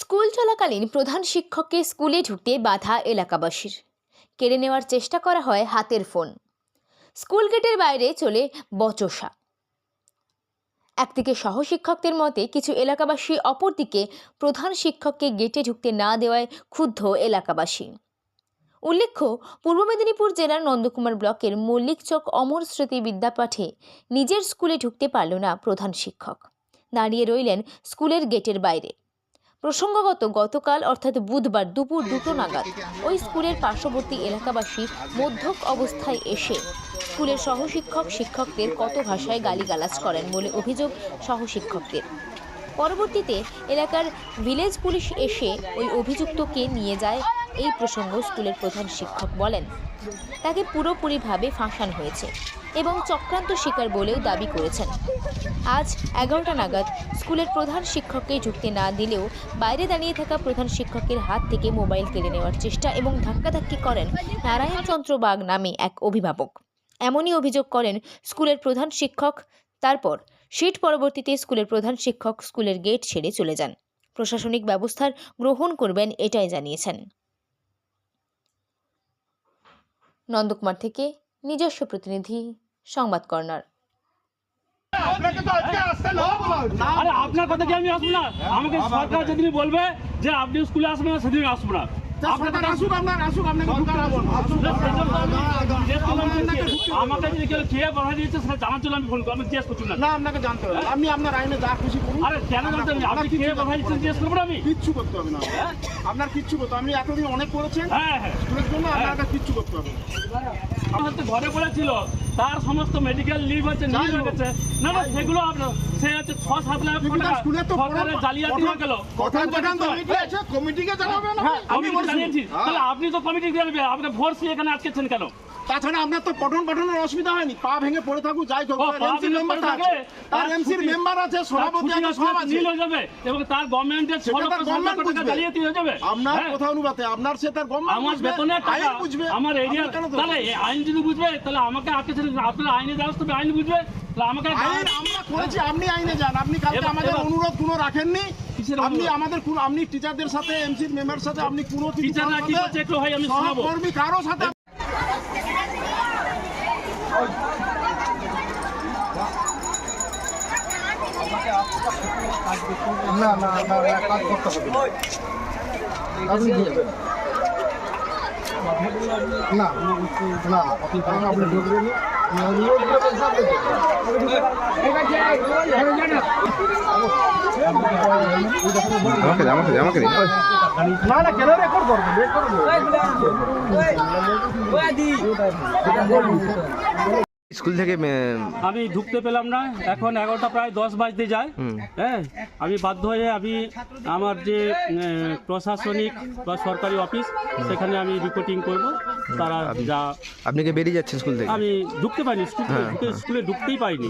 School চলাকালীন প্রধান শিক্ষককে স্কুলে ঢুকতে বাধা এলাকাবাসীর। কেড়ে নেওয়ার চেষ্টা করা হয় হাতের ফোন। স্কুল গেটের বাইরে চলে বচসা। একদিকে সহশিক্ষকদের মতে কিছু এলাকাবাসী, অপরদিকে প্রধান শিক্ষককে গেটে ঢুকতে না দেওয়ায় ক্ষুব্ধ এলাকাবাসী। উল্লেখ্য, পূর্ব মেদিনীপুর জেলার নন্দকুমার ব্লকের মল্লিকচক অমর স্মৃতি বিদ্যাপীঠে নিজের স্কুলে ঢুকতে পারল না প্রধান শিক্ষক। দাঁড়িয়ে রইলেন স্কুলের গেটের বাইরে। প্রসঙ্গগত গতকাল অর্থাৎ বুধবার দুপুর 2টো নাগাদ ওই স্কুলের পার্শ্ববর্তী এলাকাবাসী মধ্যক অবস্থায় এসে স্কুলের সহশিক্ষক শিক্ষকদের কত ভাষায় গালিগালাজ করেন বলে অভিযোগ সহশিক্ষকদের। পরবর্তীতে এলাকার ভিলেজ পুলিশ এসে ওই অভিযুক্তকে নিয়ে যায়। এই প্রসঙ্গ স্কুলের প্রধান শিক্ষক বলেন, তাকে পুরোপুরিভাবে ফাঁসানো হয়েছে এবং চক্রান্ত শিকার বলেও দাবি করেছেন। আজ 11টা নাগাদ স্কুলের প্রধান শিক্ষককে ঢুকতে না দিলেও বাইরে দাঁড়িয়ে থাকা প্রধান শিক্ষকের হাত থেকে মোবাইল কেড়ে নেওয়ার চেষ্টা এবং ধাক্কাধাক্কি করেন নারায়ণ চন্দ্র বাগ নামে এক অভিভাবক। এমনই অভিযোগ করেন স্কুলের প্রধান শিক্ষক। তারপর পরবর্তীতে স্কুলের প্রধান শিক্ষক স্কুলের গেট ছেড়ে চলে যান। প্রশাসনিক ব্যবস্থার গ্রহণ করবেন এটাই জানিয়েছেন। নন্দকুমার থেকে নিজস্ব প্রতিনিধি, সংবাদ কর্নার। আরে আপনার কথা কি আমি আসবো না? আমাকে সরকার যেদিন বলবে যে আপনি স্কুলে আসবেন না সেদিন আসবো না। আমাকে যদি কেউ খেয়ে বাধা দিয়েছে সেটা জানার জন্য আমি ফোন করবো। আমি জিজ্ঞেস করছি না আপনাকে জানতে হবে। আপনি আপনার আইনে যা খুশি করুন। আরে কেন জানতে হবে? আপনি খেয়ে বাধা দিচ্ছেন জিজ্ঞেস করবো না আমি? কিচ্ছু করতে হবে না আপনার কিচ্ছু করতে। আপনি এতদিন অনেক করেছেন স্কুলের জন্য, আপনার কিচ্ছু করতে হবে। আমার তো ঘরে পড়েছিল, তার সমস্ত মেডিকেল লিভ হচ্ছে, নিয়ে হয়ে গেছে। না না, সেগুলো আপনার সে হচ্ছে 6-7 লাখ টাকা সরকারের জালিয়াতি হয়ে গেল। কমিটিকে জানাবেন। আমি জানিয়েছি, তাহলে আপনি তো কমিটি জানাবেন। আপনি ফোর্স এখানে আটকেছেন কেন? তাছাড়া আপনার তো পঠন পাঠনের অসুবিধা হয়নি। পা ভেঙে পড়ে থাকুক, যাই হোক, এমসির মেম্বার থাকে, তার এমসির মেম্বার আছে, সভাপতি আছে, সব আছে, নীল হয়ে যাবে এবং তার গভর্নমেন্টের 6 লক্ষ টাকা জালিয়াতি হয়ে যাবে। আপনার কথা অনুপাতে আপনার সে তার গভর্নমেন্ট আমার বেতনের টাকা বুঝবে, আমার এরিয়া। তাহলে আইন যদি বুঝবে তাহলে আমাকে আটকেছেন। আপনার আইনে দ্বারস্থ হবে, আইন বুঝবে। তাহলে আমাকে আমরা করেছি, আপনি আইনে যান। আপনি কালকে আমাদের অনুরোধ কোনো রাখেননি। আপনি আমাদের আপনি টিচারদের সাথে, এমসির মেম্বার সাথে আপনি কোনো টিচাররা কি করছে একটু ভাই আমি শোনাবো। কর্মী কারো সাথে না না না কাজ করতে হবে না না আপনি ঢুকবেন না না কেন রেকর্ড করবেন? স্কুল থেকে আমি ঢুকতে পেলাম না। এখন 11টা প্রায় 10 বাজতে যায়। হ্যাঁ, আমি বাধ্য হয়ে আমি আমার যে প্রশাসনিক বা সরকারি অফিস সেখানে আমি রিপোর্টিং করব। তারা যা আপনি কি বেরিয়ে যাচ্ছেন স্কুল থেকে? আমি ঢুকতে পারিনি, স্কুলে ঢুকতেই পারিনি।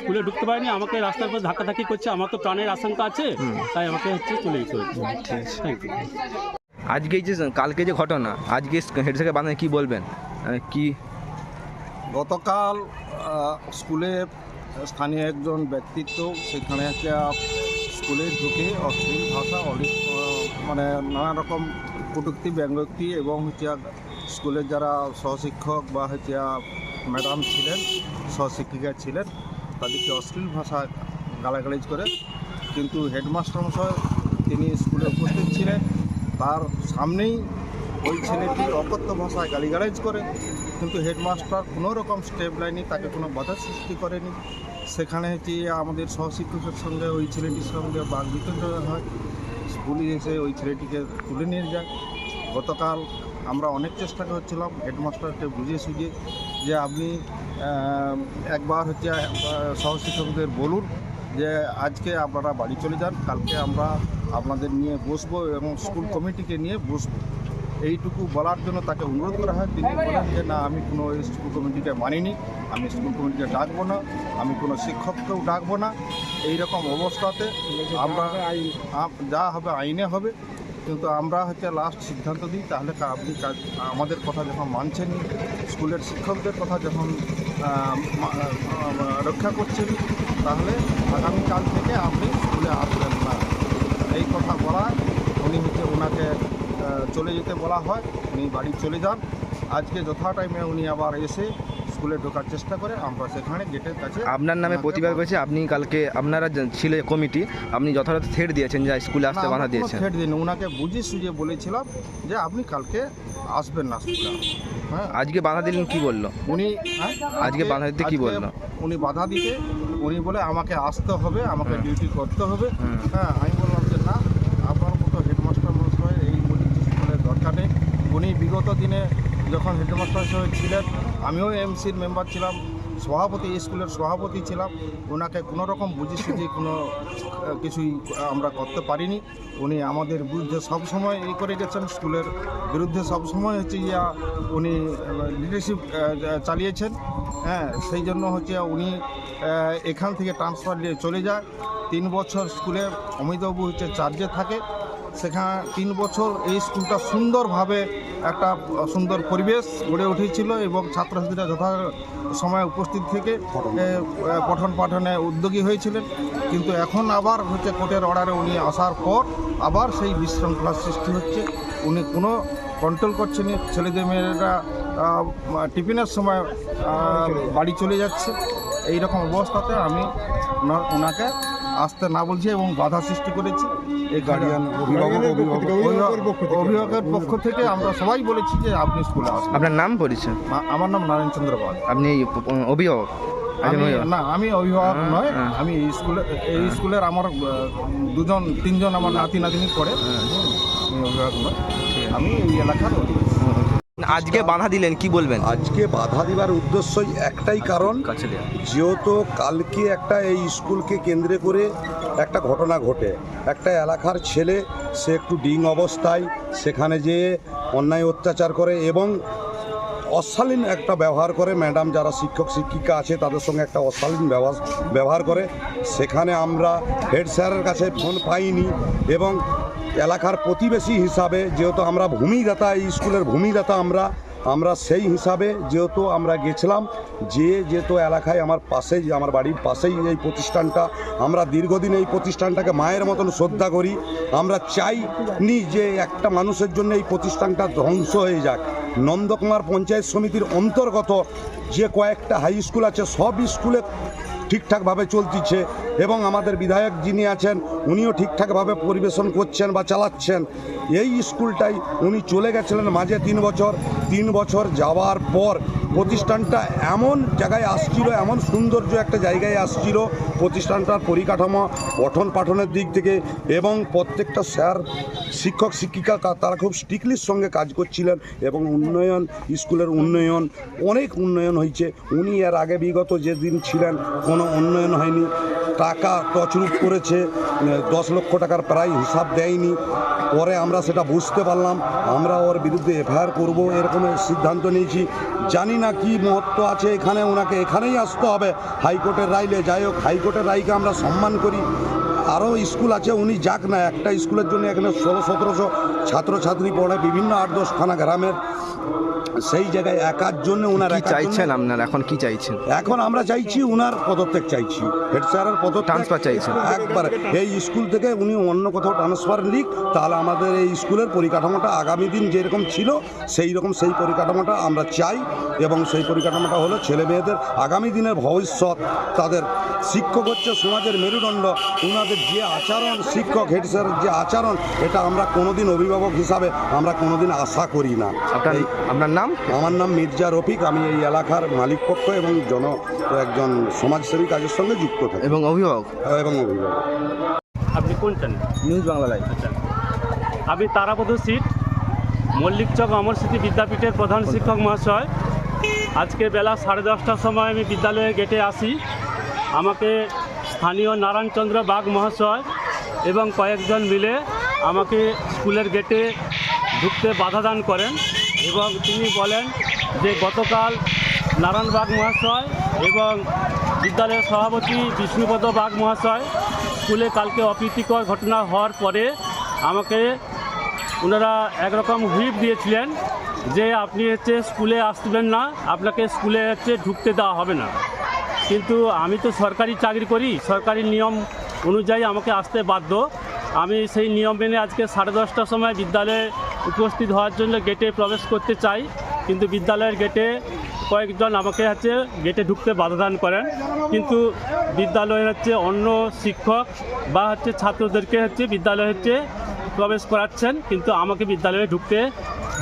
স্কুলে ঢুকতে পারিনি, আমাকে রাস্তার পর ধাক্কাধাক্কি করছে। আমার তো প্রাণের আশঙ্কা আছে, তাই আমাকে হচ্ছে চলে যেতে হচ্ছে। Thank you. আজকে যে কালকে যে ঘটনা, আজকে হেড থেকে বাঁধে কি বলবেন? কি গতকাল স্কুলে স্থানীয় একজন ব্যক্তিত্ব সেখানে একটা স্কুলে ঢুকে অশ্লীল ভাষা, মানে নানা রকম কটূক্তি, ব্যঙ্গোক্তি এবং হচ্ছে স্কুলের যারা সহশিক্ষক বা হচ্ছে ম্যাডাম ছিলেন, সহশিক্ষিকা ছিলেন, তাদেরকে অশ্লীল ভাষা গালাগালিজ করে। কিন্তু হেডমাস্টার মশাই তিনি স্কুলে উপস্থিত ছিলেন, তার সামনেই ওই ছেলেটি অকথ্য ভাষায় গালিগালাজ করে। কিন্তু হেডমাস্টার কোনো রকম স্টেপ লাইনে তাকে কোনো বাধা সৃষ্টি করেনি। সেখানে হচ্ছে আমাদের সহশিক্ষকের সঙ্গে ওই ছেলেটির সঙ্গে বাকবিতণ্ড হয়। পুলিশ এসে ওই ছেলেটিকে তুলে নিয়ে যায়। গতকাল আমরা অনেক চেষ্টা করছিলাম হেডমাস্টারকে বুঝিয়ে সুঝিয়ে যে আপনি একবার হচ্ছে সহশিক্ষকদের বলুন যে আজকে আপনারা বাড়ি চলে যান, কালকে আমরা আপনাদের নিয়ে বসবো এবং স্কুল কমিটিকে নিয়ে বসবো। এইটুকু বলার জন্য তাকে অনুরোধ করা হয়। তিনি বলেন যে না, আমি কোনো স্কুল কমিটিকে মানিনি, আমি স্কুল কমিটিকে ডাকবো না, আমি কোনো শিক্ষককেও ডাকবো না। এই রকম অবস্থাতে আমরা যা হবে আইনে হবে। কিন্তু আমরা হচ্ছে লাস্ট সিদ্ধান্ত দিই, তাহলে আপনি আমাদের কথা যখন মানছেন, স্কুলের শিক্ষকদের কথা যখন রক্ষা করছেন, তাহলে আগামীকাল থেকে আপনি স্কুলে আসবেন না, এই কথা বলা চলে যেতে বলা হয় উনি বাড়ি চলে যান। আজকে যথা টাইমে উনি আবার এসে স্কুলে ঢোকার চেষ্টা করে, আমরা সেখানে গেটের কাছে আপনার নামে প্রতিবাদ করেছে, আপনি কালকে আপনারা ছিল কমিটি, আপনি যথাযথ থ্রেট দিয়েছেন যে স্কুলে আসতে বাধা দিয়েছেন। থ্রেট দিন, ওনাকে বুঝিয়ে সুঝিয়ে বলেছিলাম যে আপনি কালকে আসবেন না স্কুলে। হ্যাঁ, আজকে বাধা দিলেন, কি বললো উনি আজকে বাধা দিতে কি বললো? উনি বাধা দিতে উনি বলে আমাকে আসতে হবে, আমাকে ডিউটি করতে হবে। হ্যাঁ, আমি বললাম যে না, আপনার মতো হেডমাস্টার মশাই এই স্কুলের দরকার নেই। উনি বিগত দিনে যখন হেডমাস্টার হিসেবে ছিলেন, আমিও এমসির মেম্বার ছিলাম, সভাপতি, স্কুলের সভাপতি ছিলাম, ওনাকে কোনো রকম বুঝি সুঝি কোনো কিছুই আমরা করতে পারিনি। উনি আমাদের বিরুদ্ধে সবসময় এই করে গেছেন, স্কুলের বিরুদ্ধে সবসময় হচ্ছে উনি লিডারশিপ চালিয়েছেন। হ্যাঁ, সেই জন্য হচ্ছে উনি এখান থেকে ট্রান্সফার নিয়ে চলে যায়। 3 বছর স্কুলে অমিতবাবু হচ্ছে চার্জে থাকে। সেখানে 3 বছর এই স্কুলটা সুন্দরভাবে একটা সুন্দর পরিবেশ গড়ে উঠেছিল এবং ছাত্রছাত্রীরা যথা সময় উপস্থিত থেকে পঠন পাঠনে উদ্যোগী হয়েছিলেন। কিন্তু এখন আবার হচ্ছে কোর্টের অর্ডারে উনি আসার পর আবার সেই বিশৃঙ্খলার সৃষ্টি হচ্ছে। উনি কোনো কন্ট্রোল করছেন না, ছেলেদের মেয়েরা টিফিনের সময় বাড়ি চলে যাচ্ছে। এই রকম অবস্থাতে আমি ওনাকে আসতে না বলছি এবং বাধা সৃষ্টি করেছি। এই গার্ডিয়ান অভিভাবকের পক্ষ থেকে আমরা সবাই বলেছি যে আপনি স্কুলে আসুন। আপনার নাম পরিচয়? আমার নাম নারায়ণ চন্দ্র পাল। আপনি অভিভাবক? না, আমি অভিভাবক নয়, আমি এই স্কুলের আমার 2-3জন আমার নাতি নাতনি পড়ে। আমি অভিভাবক নয়, আমি এই এলাকার অধিবাসী। আজকে বাধা দিলেন, কি বলবেন? আজকে বাধা দিবার উদ্দেশ্যই একটাই কারণ, যেহেতু কালকে একটা এই স্কুলকে কেন্দ্র করে একটা ঘটনা ঘটে। একটা এলাকার ছেলে, সে একটু ডিং অবস্থায় সেখানে যেয়ে অন্যায় অত্যাচার করে এবং অশালীন একটা ব্যবহার করে। ম্যাডাম যারা শিক্ষক শিক্ষিকা আছে তাদের সঙ্গে একটা অশালীন ব্যবহার করে। সেখানে আমরা হেড স্যারের কাছে ফোন পাইনি এবং এলাকার প্রতিবেশী হিসাবে, যেহেতু আমরা ভূমিদাতা, এই স্কুলের ভূমিদাতা আমরা সেই হিসাবে যেহেতু আমরা গেছিলাম, যেহেতু এলাকায় আমার পাশেই, আমার বাড়ির পাশেই এই প্রতিষ্ঠানটা, আমরা দীর্ঘদিন এই প্রতিষ্ঠানটাকে মায়ের মতন শ্রদ্ধা করি। আমরা চাইনি যে একটা মানুষের জন্য এই প্রতিষ্ঠানটা ধ্বংস হয়ে যাক। নন্দকুমার পঞ্চায়েত সমিতির অন্তর্গত যে কয়েকটা হাই স্কুল আছে, সব স্কুলে ঠিকঠাকভাবে চলতিছে এবং আমাদের বিধায়ক যিনি আছেন উনিও ঠিকঠাকভাবে পরিবেশন করছেন বা চালাচ্ছেন। এই স্কুলটাই উনি চলে গেছিলেন মাঝে 3 বছর যাওয়ার পর প্রতিষ্ঠানটা এমন জায়গায় আসছিল, এমন সৌন্দর্য একটা জায়গায় আসছিল, প্রতিষ্ঠানটার পরিকাঠামো, পঠন পাঠনের দিক থেকে এবং প্রত্যেকটা স্যার, শিক্ষক শিক্ষিকা তারা খুব স্ট্রিক্টলির সঙ্গে কাজ করছিলেন এবং উন্নয়ন, স্কুলের উন্নয়ন, অনেক উন্নয়ন হয়েছে। উনি এর আগে বিগত যেদিন ছিলেন কোনো উন্নয়ন হয়নি, টাকা তছরূপ করেছে, 10 লক্ষ টাকার প্রায় হিসাব দেয়নি। পরে আমরা সেটা বুঝতে পারলাম, আমরা ওর বিরুদ্ধে এফআইআর করবো এরকম সিদ্ধান্ত নিয়েছি। জানি না কি মহত্ব আছে এখানে, ওনাকে এখানেই আসতে হবে হাইকোর্টের রাইলে। যাই হোক, হাইকোর্টের রায়কে আমরা সম্মান করি। আরও স্কুল আছে, উনি যাক না। একটা স্কুলের জন্য এখানে 1600-1700 ছাত্রছাত্রী পড়ে, বিভিন্ন 8-10 খানা গ্রামের। সেই জায়গায় একার জন্য ওনার চাইছেন আপনার, এখন কি চাইছেন? এখন আমরা চাইছি ওনার পদত্যাগ চাইছি, হেড স্যারের ট্রান্সফার চাইছেন একবার। এই স্কুল থেকে উনি অন্য কোথাও ট্রান্সফার নিক, তাহলে আমাদের এই স্কুলের পরিকাঠামোটা আগামী দিন যেরকম ছিল সেই রকম সেই পরিকাঠামোটা আমরা চাই। এবং সেই পরিকাঠামোটা হলো ছেলে মেয়েদের আগামী দিনের ভবিষ্যৎ। তাদের শিক্ষক হচ্ছে সমাজের মেরুদণ্ড। ওনাদের যে আচরণ, শিক্ষক হেড স্যারের যে আচরণ, এটা আমরা কোনোদিন অভিভাবক হিসাবে আমরা কোনোদিন আশা করি না। আপনার নাম? আমার নাম মির্জা রফিক। আমি এই এলাকার মালিক পক্ষ এবং একজন সমাজসেবী কাজের সঙ্গে যুক্ত থাকি এবং অভিভাবক। আপনি কোন চ্যানেল? News Bangla live. আচ্ছা, আমি তারাপদ সিট, মল্লিক চক অমর স্মৃতি বিদ্যাপীঠের প্রধান শিক্ষক মহাশয়। আজকে বেলা 10:30টার সময় আমি বিদ্যালয়ের গেটে আসি। আমাকে স্থানীয় নারায়ণচন্দ্র বাগ মহাশয় এবং কয়েকজন মিলে আমাকে স্কুলের গেটে ঢুকতে বাধা দান করেন এবং তিনি বলেন যে গতকাল নারায়ণ বাগ মহাশয় এবং বিদ্যালয়ের সভাপতি বিষ্ণুপদ বাগ মহাশয় স্কুলে কালকে অপ্রীতিকর ঘটনা হওয়ার পরে আমাকে ওনারা একরকম হুইপ দিয়েছিলেন যে আপনি স্কুলে আসবেন না, আপনাকে স্কুলে ঢুকতে দেওয়া হবে না। কিন্তু আমি তো সরকারি চাকরি করি, সরকারি নিয়ম অনুযায়ী আমাকে আসতে বাধ্য। আমি সেই নিয়ম মেনে আজকে 10:30টার সময় বিদ্যালয়ে উপস্থিত হওয়ার জন্য গেটে প্রবেশ করতে চাই, কিন্তু বিদ্যালয়ের গেটে কয়েকজন আমাকে গেটে ঢুকতে বাধাদান করেন, কিন্তু বিদ্যালয়ের অন্য শিক্ষক বা ছাত্রদেরকে বিদ্যালয়ে প্রবেশ করাচ্ছেন, কিন্তু আমাকে বিদ্যালয়ে ঢুকতে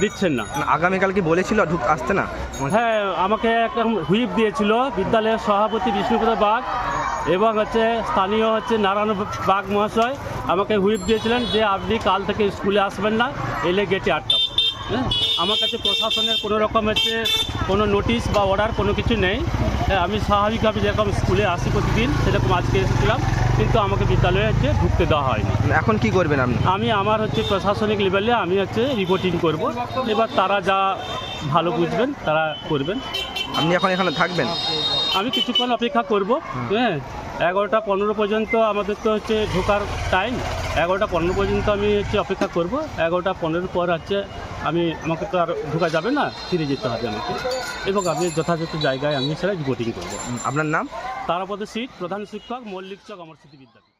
দিচ্ছেন না। আগামীকাল কি বলেছিল আসতে না? হ্যাঁ, আমাকে একটা হুইপ দিয়েছিল বিদ্যালয়ের সভাপতি বিষ্ণুপ্রসাদ বাগ এবং স্থানীয় নারায়ণ বাগ মহাশয় আমাকে হুইপ দিয়েছিলেন যে আপনি কাল থেকে স্কুলে আসবেন না, এলে গেটে আটকাব। হ্যাঁ, আমার কাছে প্রশাসনের কোনো রকম কোনো নোটিশ বা অর্ডার কোনো কিছু নেই। হ্যাঁ, আমি স্বাভাবিকভাবে যেরকম স্কুলে আসি প্রতিদিন সেরকম আজকে এসেছিলাম, কিন্তু আমাকে বিদ্যালয়ে ঢুকতে দেওয়া হয়নি। এখন কি করবেন আপনি? আমি আমার প্রশাসনিক লেভেলে আমি রিপোর্টিং করব, এবার তারা যা ভালো বুঝবেন তারা করবেন। আপনি এখন এখানে থাকবেন? আমি কিছুক্ষণ অপেক্ষা করব। হ্যাঁ, 11টা 15 পর্যন্ত আমাদের তো ঢোকার টাইম, 11টা 15 পর্যন্ত আমি অপেক্ষা করব। 11টা 15 পর আমাকে তো আর ঢোকা যাবে না, ফিরে যেতে হবে আমাকে, এবং আমি যথাযথ জায়গায় আমি সেটা রিপোর্টিং করব। আপনার নাম? তারাপদ শীত, প্রধান শিক্ষক, মল্লিক চক, অমর স্মৃতি বিদ্যাপীঠ।